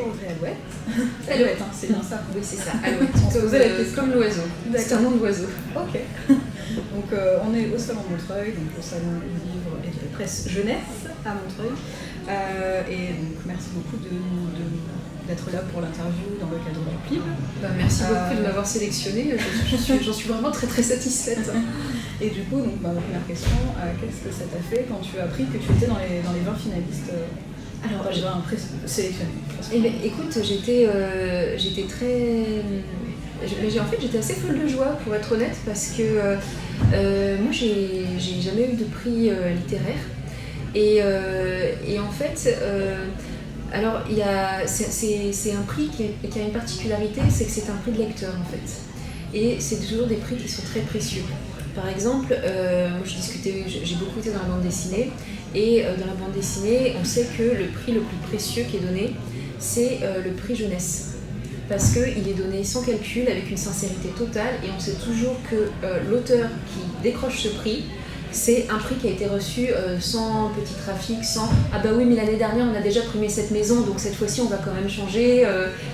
bonjour Audrey Alouette. Alouette, hein, c'est bien ça. Oui, c'est ça, Alouette. On se posait la question. Comme l'oiseau. C'est un nom d'oiseau. Ok. Donc on est au Salon Montreuil, donc au Salon du livre et de la presse jeunesse à Montreuil. Et donc merci beaucoup d'être là pour l'interview dans le cadre du PLIB. Merci beaucoup de m'avoir sélectionnée, j'en suis vraiment très très satisfaite. Et du coup, donc, ma première question, qu'est-ce que ça t'a fait quand tu as appris que tu étais dans les 20 finalistes Alors, j'ai sélectionné. Eh bien, écoute, j'étais très... En fait, j'étais assez folle de joie, pour être honnête, parce que moi, j'ai jamais eu de prix littéraire. Et en fait, alors, c'est un prix qui a une particularité, c'est que c'est un prix de lecteur, en fait. Et c'est toujours des prix qui sont très précieux. Par exemple, moi j'ai beaucoup été dans la bande dessinée, et dans la bande dessinée, on sait que le prix le plus précieux qui est donné, c'est le prix jeunesse. Parce qu'il est donné sans calcul, avec une sincérité totale, et on sait toujours que l'auteur qui décroche ce prix, c'est un prix qui a été reçu sans petit trafic, sans « Ah bah oui, mais l'année dernière, on a déjà primé cette maison, donc cette fois-ci, on va quand même changer. »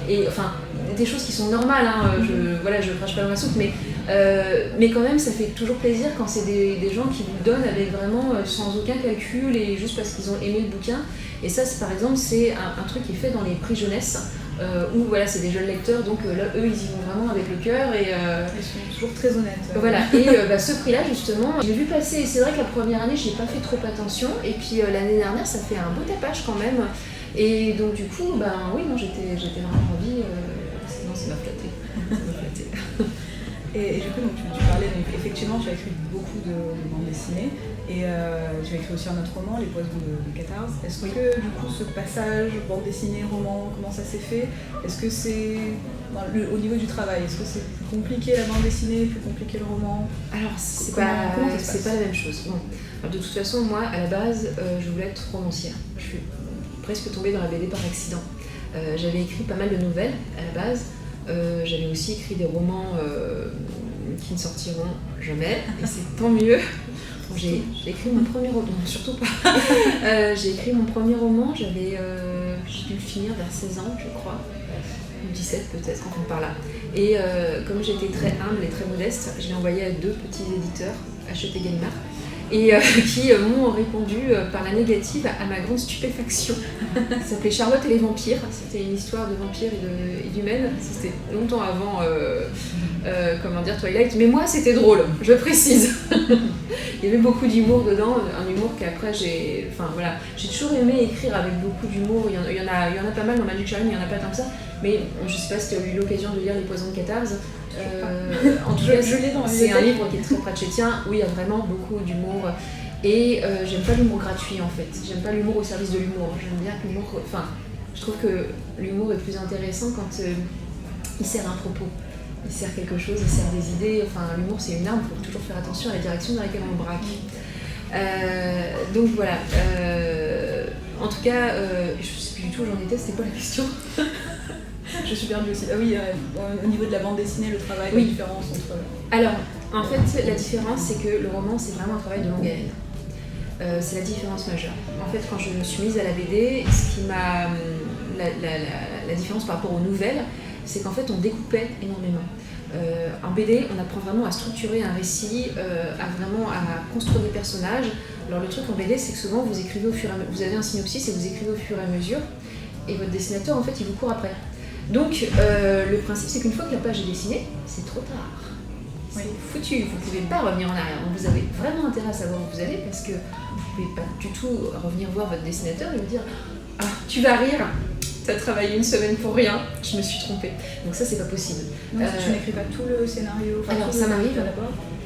Et enfin, des choses qui sont normales, hein, je crache pas dans la soupe, mais quand même, ça fait toujours plaisir quand c'est des gens qui vous donnent avec vraiment sans aucun calcul et juste parce qu'ils ont aimé le bouquin. Et ça, par exemple, c'est un truc qui est fait dans les prix jeunesse. Où voilà, c'est des jeunes lecteurs, donc là, eux, ils y vont vraiment avec le cœur. Et ils sont toujours très honnêtes. Voilà, et ce prix-là, justement, je l'ai vu passer, et c'est vrai que la première année, je n'ai pas fait trop attention, et puis l'année dernière, ça fait un beau tapage quand même. Et donc, du coup, oui, non, j'étais vraiment ravie. Non, ça m'a flatté. Et du coup, donc, tu parlais, donc, effectivement, tu as écrit beaucoup de bandes dessinées, et tu as écrit aussi un autre roman, Les Poisons de Catarse. Est-ce que, du coup, ce passage, bande dessinée, roman, comment ça s'est fait? Est-ce que c'est, au niveau du travail, est-ce que c'est plus compliqué la bande dessinée, plus compliqué le roman? Alors, c'est pas la même chose. Bon. Alors, de toute façon, moi, à la base, je voulais être romancière. Je suis presque tombée dans la BD par accident. J'avais écrit pas mal de nouvelles, à la base. J'avais aussi écrit des romans qui ne sortiront jamais, et c'est tant mieux. J'ai écrit mon premier roman, non, surtout pas. J'ai écrit mon premier roman, j'ai dû le finir vers 16 ans, je crois, ou 17 peut-être, enfin par là. Et comme j'étais très humble et très modeste, je l'ai envoyé à 2 petits éditeurs, Hachette et Gallimard, et qui m'ont répondu par la négative à ma grande stupéfaction. Ça s'appelait Charlotte et les vampires, c'était une histoire de vampires et d'humaines, c'était longtemps avant Twilight, mais moi c'était drôle, je précise. Il y avait beaucoup d'humour dedans, un humour qu'après j'ai toujours aimé écrire avec beaucoup d'humour. Il y en a pas mal dans Magic Charlie, mais il n'y en a pas tant que ça. Mais je sais pas si tu as eu l'occasion de lire Les Poisons de Catarse. En tout cas, c'est un livre qui est très pratchettien, où il y a vraiment beaucoup d'humour. Et j'aime pas l'humour gratuit en fait. J'aime pas l'humour au service de l'humour. J'aime bien que l'humour. Enfin, je trouve que l'humour est plus intéressant quand il sert un propos. Il sert quelque chose, il sert des idées. Enfin, l'humour c'est une arme, il faut toujours faire attention à la direction dans laquelle on braque. Donc voilà. En tout cas, je sais plus du tout où j'en étais, c'était quoi la question? Je suis perdue aussi. Ah oui, au niveau de la bande dessinée, le travail, oui. La différence entre... Alors, en fait, la différence, c'est que le roman, c'est vraiment un travail de longue haleine. C'est la différence majeure. En fait, quand je me suis mise à la BD, ce qui m'a... La différence par rapport aux nouvelles, c'est qu'en fait, on découpait énormément. En BD, on apprend vraiment à structurer un récit, à construire des personnages. Alors, le truc en BD, c'est que souvent, vous écrivez au fur et à mesure. Vous avez un synopsis et vous écrivez au fur et à mesure. Et votre dessinateur, en fait, il vous court après. Donc, le principe, c'est qu'une fois que la page est dessinée, c'est trop tard. C'est foutu, vous ne pouvez pas revenir en arrière. Donc, vous avez vraiment intérêt à savoir où vous allez parce que vous ne pouvez pas du tout revenir voir votre dessinateur et lui dire « Ah, tu vas rire, tu as travaillé une semaine pour rien, je me suis trompée. » Donc ça, c'est pas possible. Donc, tu n'écris pas tout le scénario? Alors, ça m'arrive.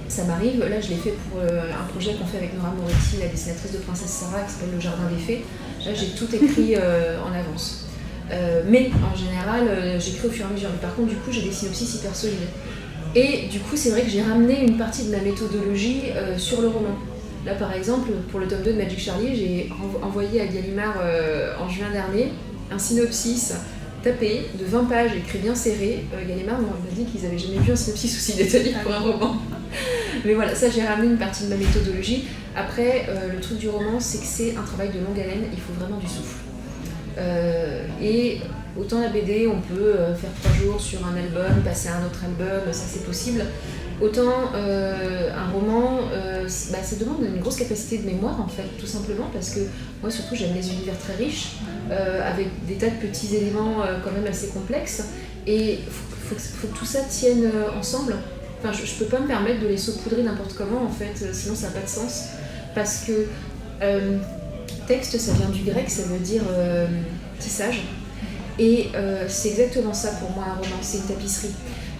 Ça m'arrive. Là, je l'ai fait pour un projet qu'on fait avec Nora Moretti, la dessinatrice de Princesse Sarah, qui s'appelle Le Jardin des Fées. Là, j'ai tout écrit en avance. Mais en général, j'écris au fur et à mesure. Mais par contre, du coup, j'ai des synopsis hyper solides. Et du coup, c'est vrai que j'ai ramené une partie de ma méthodologie sur le roman. Là, par exemple, pour le tome 2 de Magic Charlie, j'ai envoyé à Gallimard en juin dernier un synopsis tapé de 20 pages, écrit bien serré. Gallimard m'a dit qu'ils n'avaient jamais vu un synopsis aussi détaillé pour un roman. Mais voilà, ça, j'ai ramené une partie de ma méthodologie. Après, le truc du roman, c'est que c'est un travail de longue haleine, il faut vraiment du souffle. Et Autant la BD, on peut faire 3 jours sur un album, passer à un autre album, ça c'est possible. Autant un roman, ça demande une grosse capacité de mémoire en fait, tout simplement parce que moi surtout j'aime les univers très riches, avec des tas de petits éléments quand même assez complexes, et faut que tout ça tienne ensemble. Enfin, je peux pas me permettre de les saupoudrer n'importe comment en fait, sinon ça n'a pas de sens. Parce que texte, ça vient du grec, ça veut dire tissage. Et c'est exactement ça pour moi un roman, c'est une tapisserie.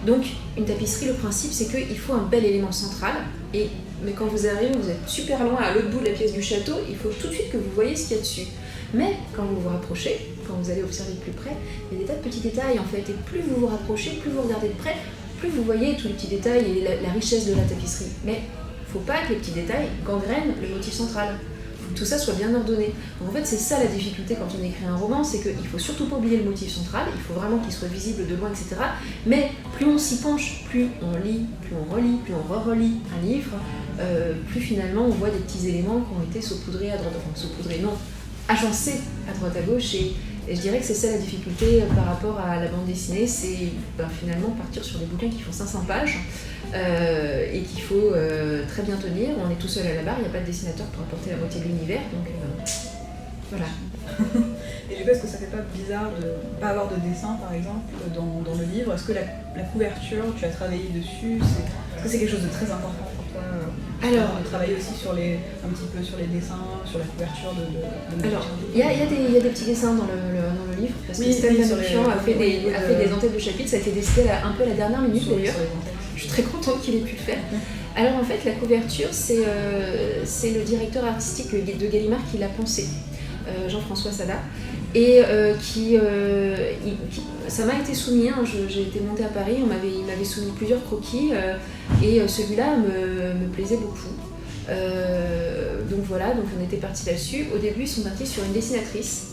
Donc une tapisserie, le principe c'est qu'il faut un bel élément central, mais quand vous arrivez, vous êtes super loin à l'autre bout de la pièce du château, il faut tout de suite que vous voyez ce qu'il y a dessus. Mais quand vous vous rapprochez, quand vous allez observer de plus près, il y a des tas de petits détails en fait, et plus vous vous rapprochez, plus vous regardez de près, plus vous voyez tous les petits détails et la richesse de la tapisserie. Mais il ne faut pas que les petits détails gangrènent le motif central. Faut que tout ça soit bien ordonné. Donc en fait, c'est ça la difficulté quand on écrit un roman, c'est qu'il ne faut surtout pas oublier le motif central, il faut vraiment qu'il soit visible de loin, etc. Mais plus on s'y penche, plus on lit, plus on relit, plus on re-relit un livre, plus finalement on voit des petits éléments qui ont été saupoudrés à droite, enfin saupoudrés non, agencés à droite à gauche, et je dirais que c'est ça la difficulté par rapport à la bande dessinée, c'est finalement partir sur des bouquins qui font 500 pages et qu'il faut très bien tenir. On est tout seul à la barre, il n'y a pas de dessinateur pour apporter la moitié de l'univers, donc voilà. Et du coup, est-ce que ça fait pas bizarre de ne pas avoir de dessin, par exemple, dans le livre? Est-ce que la couverture, tu as travaillé dessus? Est-ce que c'est quelque chose de très important pour toi? Alors, de travailler aussi un petit peu sur les dessins, sur la couverture de alors, il y a des petits dessins dans le livre, parce que Stan Manoukian a fait des entêtes de chapitres, ça a été décidé un peu à la dernière minute d'ailleurs. Je suis très contente qu'il ait pu le faire. Alors en fait, la couverture, c'est le directeur artistique de Gallimard qui l'a pensé, Jean-François Sada, et ça m'a été soumis, hein, j'ai été montée à Paris, il m'avait soumis plusieurs croquis, et celui-là me plaisait beaucoup. Donc voilà, donc on était parti là-dessus. Au début, ils sont partis sur une dessinatrice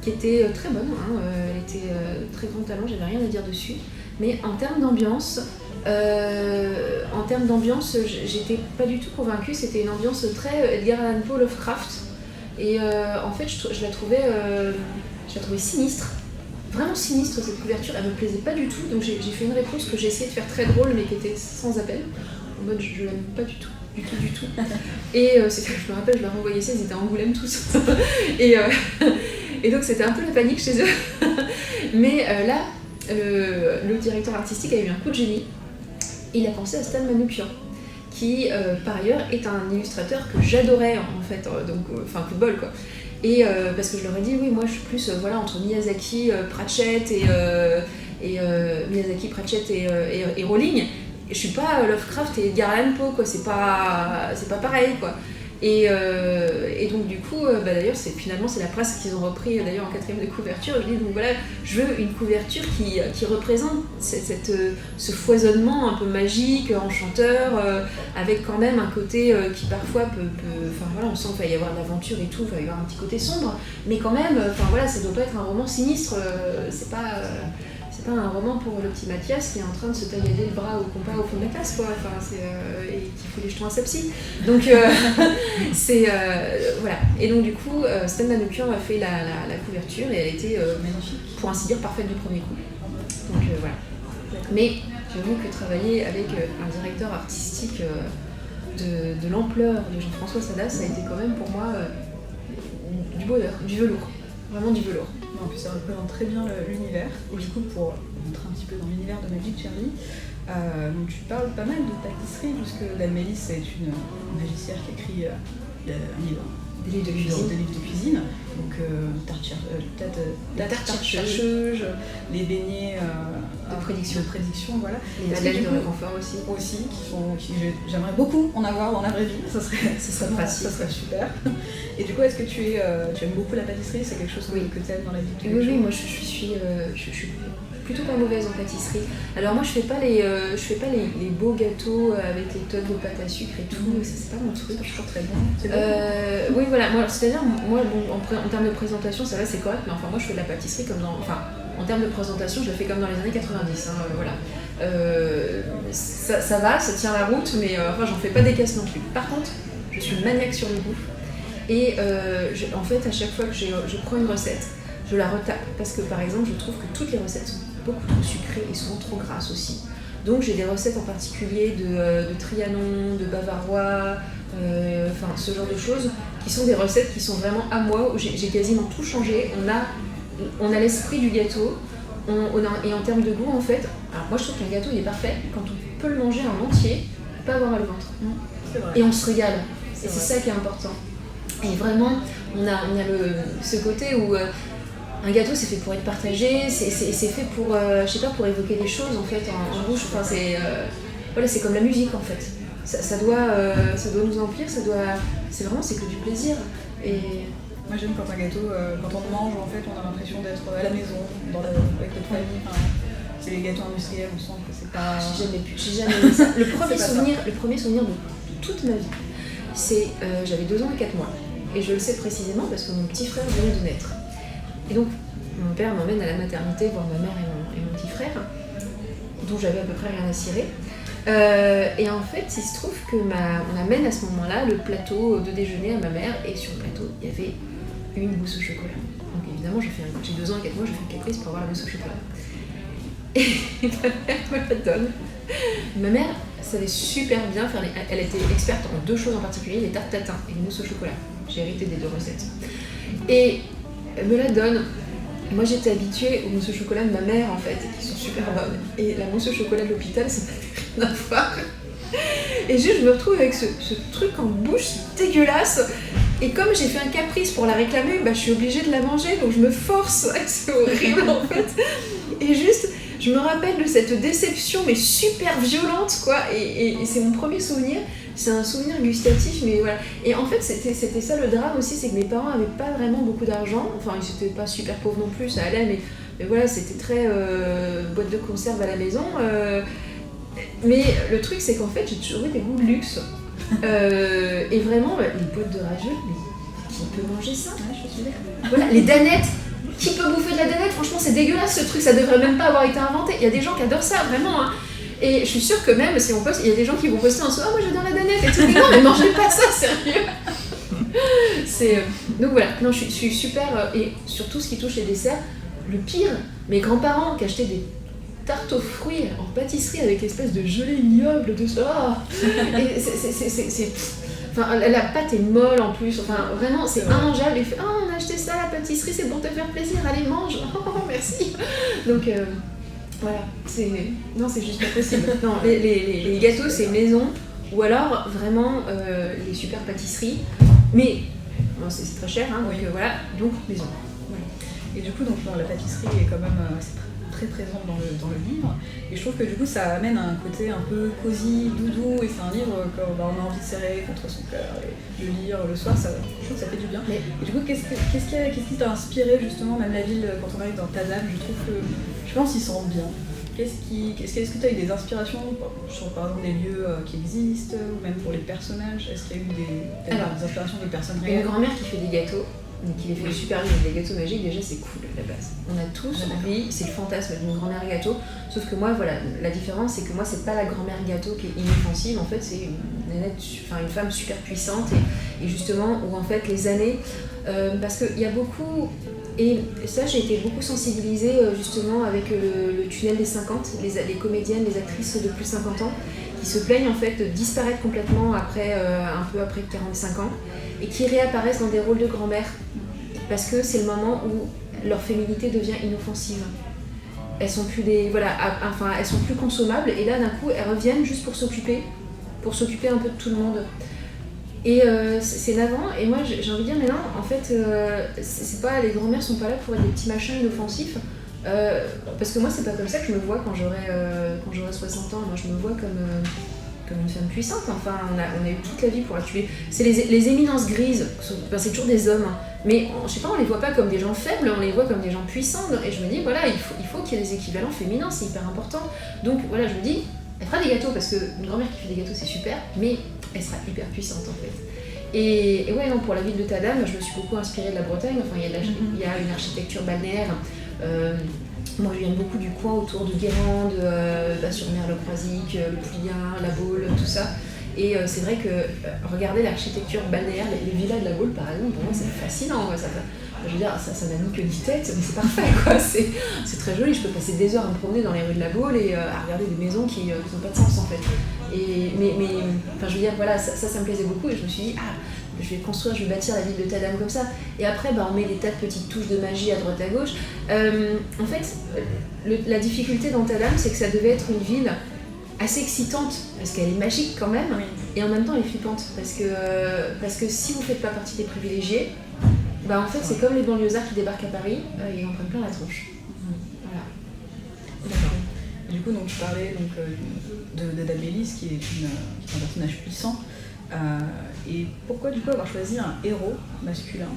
qui était très bonne, hein, elle était très grand talent, j'avais rien à dire dessus, mais en termes d'ambiance, j'étais pas du tout convaincue. C'était une ambiance très Edgar Allan Poe, Lovecraft, et en fait je la trouvais sinistre, vraiment sinistre cette couverture, elle me plaisait pas du tout, donc j'ai fait une réponse que j'ai essayé de faire très drôle mais qui était sans appel, en mode je l'aime pas du tout. Et je me rappelle, je leur ai envoyé ça, ils étaient à Angoulême tous. et donc c'était un peu la panique chez eux. Mais là, le directeur artistique a eu un coup de génie. Il a pensé à Stan Manoukian, qui par ailleurs est un illustrateur que j'adorais en fait, coup de bol quoi. Et parce que je leur ai dit, oui, moi je suis plus entre Miyazaki, Pratchett et Rowling. Je suis pas Lovecraft et Edgar Allan Poe, quoi, c'est pas pareil, quoi. Et donc du coup, d'ailleurs, finalement c'est la presse qu'ils ont repris d'ailleurs en 4e de couverture. Je dis donc voilà, je veux une couverture qui représente ce foisonnement un peu magique, enchanteur, avec quand même un côté qui parfois on sent qu'il va y avoir de l'aventure et tout, il va y avoir un petit côté sombre, mais quand même, ça doit pas être un roman sinistre, c'est pas un roman pour le petit Mathias qui est en train de se taillader le bras au compas au fond de la classe, quoi. Et qui fout les jetons à sa psy. Donc voilà. Et donc du coup, Stan Manoukian a fait la couverture et elle était magnifique, pour ainsi dire parfaite du premier coup. Donc voilà. Mais j'avoue que travailler avec un directeur artistique de l'ampleur de Jean-François Sada, ça a été quand même pour moi du bonheur, du velours. Vraiment du velours. En plus, ça représente très bien l'univers. Et du coup, pour rentrer un petit peu dans l'univers de Magic Cherry, tu parles pas mal de pâtisserie, puisque Dame c'est une magicière qui écrit un livre. Des livres de cuisine. Donc, tarte chercheuse, les beignets de prédiction, voilà. Les madeleines de réconfort aussi. Qui j'aimerais beaucoup en avoir dans la vraie vie, ça serait pratique. Ça serait super. Et du coup, est-ce que tu aimes beaucoup la pâtisserie? C'est quelque chose que tu aimes dans la vie de tous les jours? Oui, moi je suis plutôt pas mauvaise en pâtisserie. Alors moi je fais pas les beaux gâteaux avec les tonnes de pâte à sucre et tout, ça c'est pas mon truc. C'est toujours très bon. Oui voilà, c'est-à-dire moi en termes de présentation ça va, c'est correct, mais enfin moi je fais de la pâtisserie comme en termes de présentation je la fais comme dans les années 90, hein, voilà. Ça va, ça tient la route, mais j'en fais pas des caisses non plus. Par contre, je suis maniaque sur le goût. Et en fait, à chaque fois que je prends une recette, je la retape parce que par exemple je trouve que toutes les recettes sont beaucoup trop sucrées et souvent trop grasses aussi. Donc j'ai des recettes en particulier de Trianon, de Bavarois, enfin ce genre de choses qui sont des recettes qui sont vraiment à moi, où j'ai quasiment tout changé. On a l'esprit du gâteau, et en termes de goût en fait, alors moi je trouve qu'un gâteau il est parfait quand on peut le manger en entier, pas avoir mal au ventre. C'est vrai. Et on se régale, et c'est vrai. ça qui est important. Et vraiment, on a ce côté où un gâteau c'est fait pour être partagé, c'est fait pour, je sais pas, pour évoquer des choses en fait en bouche. Enfin, voilà, c'est comme la musique en fait. Ça doit nous emplir, c'est que du plaisir. Et moi j'aime quand un gâteau, quand on le mange en fait, on a l'impression d'être à la maison, avec notre famille. Enfin, c'est les gâteaux industriels, on sent que c'est pas. J'ai jamais aimé ça. Le premier souvenir de toute ma vie, c'est j'avais 2 ans et 4 mois. Et je le sais précisément parce que mon petit frère venait de naître. Et donc, mon père m'emmène à la maternité voir ma mère et mon petit frère, dont j'avais à peu près rien à cirer. Et en fait, il se trouve on amène à ce moment-là le plateau de déjeuner à ma mère, et sur le plateau, il y avait une mousse au chocolat. Donc évidemment, j'ai 2 ans et 4 mois, je fais un caprice pour avoir la mousse au chocolat. Et ma mère me la donne. Ma mère savait super bien faire elle était experte en 2 choses en particulier, les tartes tatin et les mousses au chocolat. J'ai hérité des 2 recettes. Et elle me la donne. Moi j'étais habituée aux mousses au chocolat de ma mère en fait, qui sont super bonnes. Et la mousse au chocolat de l'hôpital, ça n'a rien à voir. Et juste je me retrouve avec ce truc en bouche dégueulasse. Et comme j'ai fait un caprice pour la réclamer, je suis obligée de la manger, donc je me force. C'est horrible en fait. Et juste, je me rappelle de cette déception, mais super violente, quoi. Et c'est mon premier souvenir. C'est un souvenir gustatif, mais voilà. Et en fait, c'était ça le drame aussi, c'est que mes parents n'avaient pas vraiment beaucoup d'argent. Enfin, ils n'étaient pas super pauvres non plus, ça allait, mais voilà, c'était très boîte de conserve à la maison. Mais le truc, c'est qu'en fait, j'ai toujours eu des goûts de luxe. Et vraiment, les boîtes de rageux, mais qui peut manger ça? Ouais, je suis d'accord. Voilà, les danettes. Qui peut bouffer de la danette? Franchement, c'est dégueulasse ce truc, ça devrait même pas avoir été inventé. Il y a des gens qui adorent ça, vraiment. Hein. Et je suis sûre que même si on poste, il y a des gens qui vont poster en soi, ah moi j'adore la danette et tout. Mais non, mais mangez pas ça, sérieux. Donc voilà, non, je suis super. Et surtout ce qui touche les desserts, le pire, mes grands-parents qui achetaient des tartes aux fruits en pâtisserie avec l'espèce de gelée ignoble de ça. Et c'est enfin, la pâte est molle en plus, enfin vraiment c'est immangeable. Il fait on a acheté ça à la pâtisserie, c'est pour te faire plaisir, allez mange, merci. Donc voilà, c'est juste pas possible. Non, les gâteaux c'est maison, ou alors vraiment les super pâtisseries, mais bon, c'est très cher, hein, donc voilà, donc maison. Voilà. Et du coup, donc, la pâtisserie est quand même très présente dans le livre, et je trouve que du coup ça amène un côté un peu cosy, doudou, et c'est un livre qu'on a envie de serrer contre son cœur et de lire le soir, je trouve que ça fait du bien. Et du coup, qu'est-ce qui t'a inspiré justement, même la ville, quand on arrive dans Tadam, je trouve que je pense qu'ils s'en rendent bien. Est-ce que tu as eu des inspirations sur par exemple des lieux qui existent, ou même pour les personnages? Est-ce qu'il y a eu des inspirations de personnes réelles? Une grand-mère qui fait des gâteaux, qui les fait super bien, des gâteaux magiques, déjà c'est cool à la base. On a tous envie, c'est le fantasme d'une grand-mère gâteau, sauf que moi, voilà, la différence c'est que moi c'est pas la grand-mère gâteau qui est inoffensive, en fait c'est une femme super puissante, et justement où en fait les années, parce qu'il y a beaucoup, et ça j'ai été beaucoup sensibilisée justement avec le tunnel des 50, les comédiennes, les actrices de plus de 50 ans, qui se plaignent en fait de disparaître complètement après, un peu après 45 ans, et qui réapparaissent dans des rôles de grand-mère, parce que c'est le moment où leur féminité devient inoffensive. Elles sont plus elles sont plus consommables, et là d'un coup elles reviennent juste pour s'occuper un peu de tout le monde. Et c'est navrant, et moi j'ai envie de dire, mais non, en fait, c'est pas, les grand-mères sont pas là pour être des petits machins inoffensifs, parce que moi c'est pas comme ça que je me vois quand j'aurai 60 ans. Moi je me vois comme une femme puissante. Enfin, on a eu toute la vie pour la tuer. C'est les éminences grises, c'est toujours des hommes, hein. Mais je sais pas, on les voit pas comme des gens faibles, on les voit comme des gens puissants, et je me dis, voilà, il faut qu'il y ait des équivalents féminins, c'est hyper important. Donc voilà, je me dis, elle fera des gâteaux, parce qu'une grand-mère qui fait des gâteaux c'est super, mais elle sera hyper puissante en fait. Et ouais, non, pour la ville de Tadam, je me suis beaucoup inspirée de la Bretagne. Enfin, il y a une architecture balnéaire. Moi, je viens beaucoup du coin autour de Guérande, sur Mer-le-Croisic, le Pliant, la Baule, tout ça. Et c'est vrai que regarder l'architecture balnéaire, les villas de la Baule par exemple, pour moi c'est fascinant. Je veux dire, ça n'a ni queue ni tête, mais c'est parfait, quoi. C'est très joli, je peux passer des heures à me promener dans les rues de la Baule et à regarder des maisons qui n'ont pas de sens, en fait. Enfin, je veux dire, voilà, ça me plaisait beaucoup, et je me suis dit, je vais bâtir la ville de Tadam comme ça. Et après, on met des tas de petites touches de magie à droite à gauche. En fait, la difficulté dans Tadam, c'est que ça devait être une ville assez excitante, parce qu'elle est magique quand même, oui. Et en même temps elle est flippante, parce que si vous ne faites pas partie des privilégiés, en fait c'est comme les banlieusards qui débarquent à Paris, ils en prennent plein la tronche. Voilà. D'accord. Du coup, donc, tu parlais d'Adamélisse, qui est un personnage puissant. Et pourquoi du coup avoir choisi un héros masculin?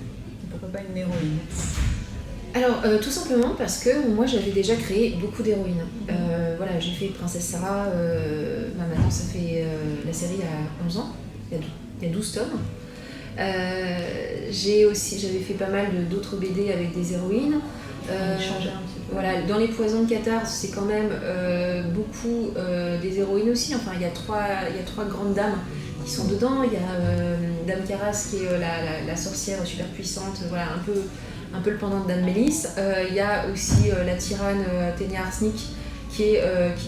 Pourquoi pas une héroïne? Alors, tout simplement parce que moi j'avais déjà créé beaucoup d'héroïnes. Voilà, j'ai fait Princesse Sarah, maintenant ça fait la série à 11 ans, il y a 12 tomes. J'avais fait pas mal d'autres BD avec des héroïnes. Voilà, dans les Poisons de Cathare, c'est quand même beaucoup des héroïnes aussi. Enfin, il y a trois grandes dames qui sont dedans. Il y a Dame Caras qui est la sorcière super puissante, voilà, un peu le pendant de Dame Mélis. Il y a aussi la tyranne Ténia Arsnic qui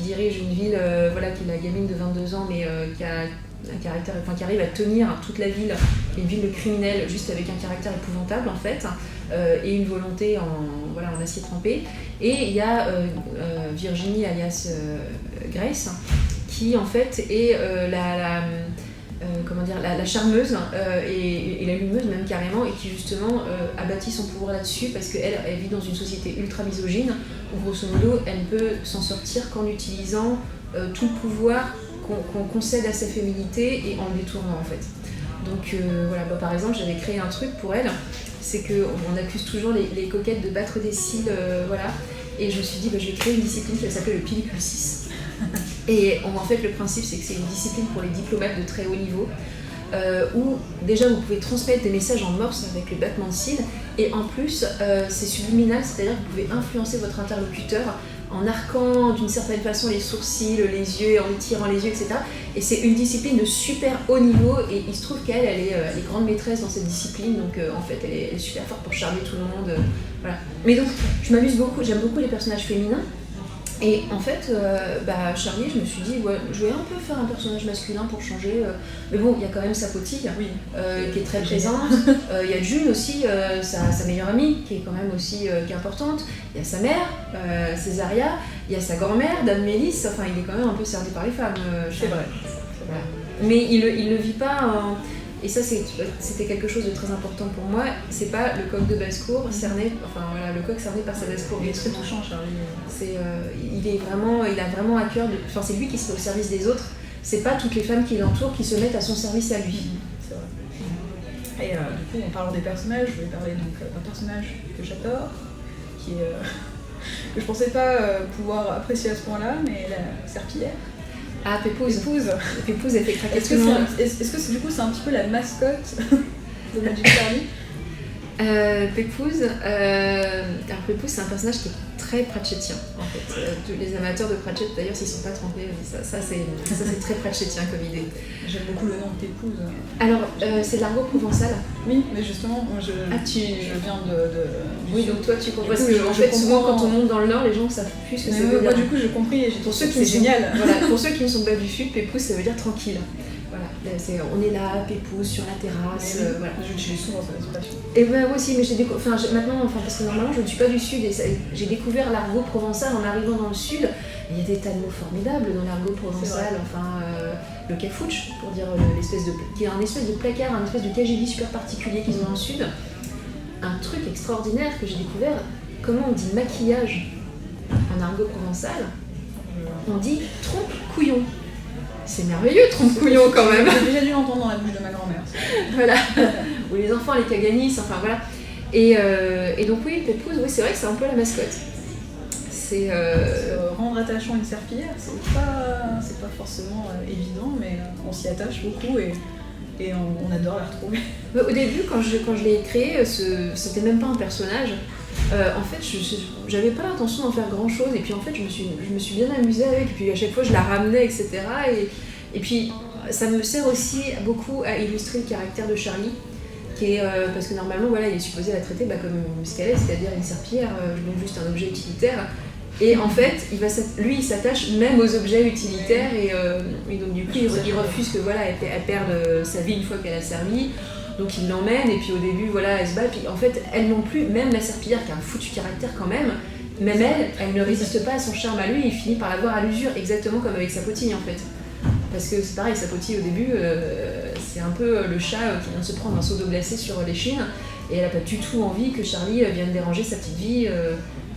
dirige une ville, qui est la gamine de 22 ans, mais qui a un caractère, qui arrive à tenir toute la ville, une ville de criminels juste avec un caractère épouvantable en fait, et une volonté en acier trempé. Et il y a Virginie alias Grace qui en fait est la charmeuse et l'allumeuse même carrément, et qui justement a bâti son pouvoir là-dessus parce qu'elle vit dans une société ultra misogyne où grosso modo elle ne peut s'en sortir qu'en utilisant tout le pouvoir qu'on concède à sa féminité et en le détournant en fait. Donc par exemple j'avais créé un truc pour elle, c'est qu'on accuse toujours les coquettes de battre des cils, et je me suis dit je vais créer une discipline qui va s'appeler le Pilipulsis. Et en fait le principe c'est que c'est une discipline pour les diplomates de très haut niveau, où déjà vous pouvez transmettre des messages en morse avec le battement de cils, et en plus c'est subliminal, c'est-à-dire que vous pouvez influencer votre interlocuteur en arquant d'une certaine façon les sourcils, les yeux, en étirant les yeux, etc. Et c'est une discipline de super haut niveau, et il se trouve qu'elle est grande maîtresse dans cette discipline, donc en fait elle est super forte pour charmer tout le monde. Voilà. Mais donc je m'amuse beaucoup, j'aime beaucoup les personnages féminins. Et en fait, Charlie, je me suis dit, je vais un peu faire un personnage masculin pour changer. Mais bon, il y a quand même sa cotille, qui est très présente. Il y a June aussi, sa meilleure amie, qui est quand même aussi qui est importante. Il y a sa mère, Césaria. Il y a sa grand-mère, Dame Mélis. Enfin, il est quand même un peu cerné par les femmes. C'est vrai. Voilà. Mais il le vit pas... Et ça, c'était quelque chose de très important pour moi. C'est pas le coq de basse-cour cerné, le coq cerné par sa basse-cour. Il est très touchant, Charlie. Il a vraiment à cœur c'est lui qui se met au service des autres. C'est pas toutes les femmes qui l'entourent qui se mettent à son service à lui. C'est vrai. Et du coup, en parlant des personnages, je vais parler d'un personnage que j'adore, que je pensais pas pouvoir apprécier à ce point-là, mais la serpillière. Ah, Pépouze. Pépouze, elle fait craquer Est-ce tout le monde. Est-ce que du coup c'est un petit peu la mascotte de Magic Charlie? Pépouze, c'est un personnage qui est très pratchettien en fait. Tous les amateurs de Pratchett d'ailleurs s'ils sont pas trompés, ça c'est très pratchettien comme idée. J'aime beaucoup le nom de Pépouze. Alors c'est de l'argot provençal. Oui, mais justement moi je viens de oui, donc toi tu comprends, parce que en fait souvent quand on monte dans le nord les gens savent plus ce que ça veut dire. Moi du coup j'ai compris, et j'ai trouvé que c'est génial. Voilà, pour ceux qui ne sont pas du sud, Pépouze ça veut dire tranquille. Voilà, on est là, Pépouze sur la terrasse. Voilà. J'ai souvent cette expression. Et moi aussi, mais maintenant, parce que normalement je ne suis pas du sud, et j'ai découvert l'argot provençal en arrivant dans le sud. Il y a des tas de mots formidables dans l'argot provençal, le cafouche, pour dire qui est un espèce de placard, un espèce de KGB super particulier qu'ils ont dans le sud. Un truc extraordinaire que j'ai découvert, comment on dit maquillage en argot provençal, on dit trompe-couillon. C'est merveilleux, trompe-couillon quand même. J'ai déjà dû l'entendre dans la bouche de ma grand-mère. Voilà. Ou les enfants, les caganis, enfin voilà. Et donc oui, Pépouze, c'est vrai que c'est un peu la mascotte. Rendre attachant une serpillière, c'est pas forcément évident, mais on s'y attache beaucoup et on adore la retrouver. Au début, quand je l'ai créé, c'était même pas un personnage. En fait, j'avais pas l'intention d'en faire grand chose, et puis en fait, je me suis bien amusée avec, et puis à chaque fois, je la ramenais, etc. Et puis, ça me sert aussi beaucoup à illustrer le caractère de Charlie. qui est, parce que normalement voilà, il est supposé la traiter comme ce qu'elle est, c'est-à-dire une serpillière, donc juste un objet utilitaire. Et en fait, lui il s'attache même aux objets utilitaires et donc du coup il refuse que voilà, elle perde sa vie une fois qu'elle a servi. Donc il l'emmène et puis au début voilà, elle se bat. Puis en fait, elle non plus, même la serpillière qui a un foutu caractère quand même elle ne résiste pas à son charme à lui, il finit par l'avoir à l'usure, exactement comme avec Sapoti en fait. Parce que c'est pareil, Sapoti au début, c'est un peu le chat qui vient de se prendre un seau d'eau glacée sur l'échine et elle n'a pas du tout envie que Charlie vienne déranger sa petite vie.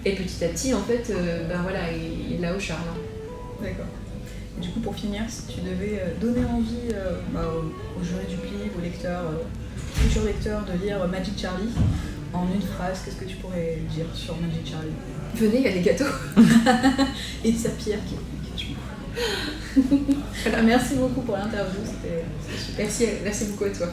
Et petit à petit, en fait, ben voilà, il l'a au charme. D'accord. Et du coup, pour finir, si tu devais donner envie aux jurys du PLIB, aux lecteurs, futurs lecteurs, de lire Magic Charlie, en une phrase, qu'est-ce que tu pourrais dire sur Magic Charlie? Venez, il y a des gâteaux. Et de serpillière qui est vachement. Voilà, merci beaucoup pour l'interview, c'était super. Merci beaucoup à toi.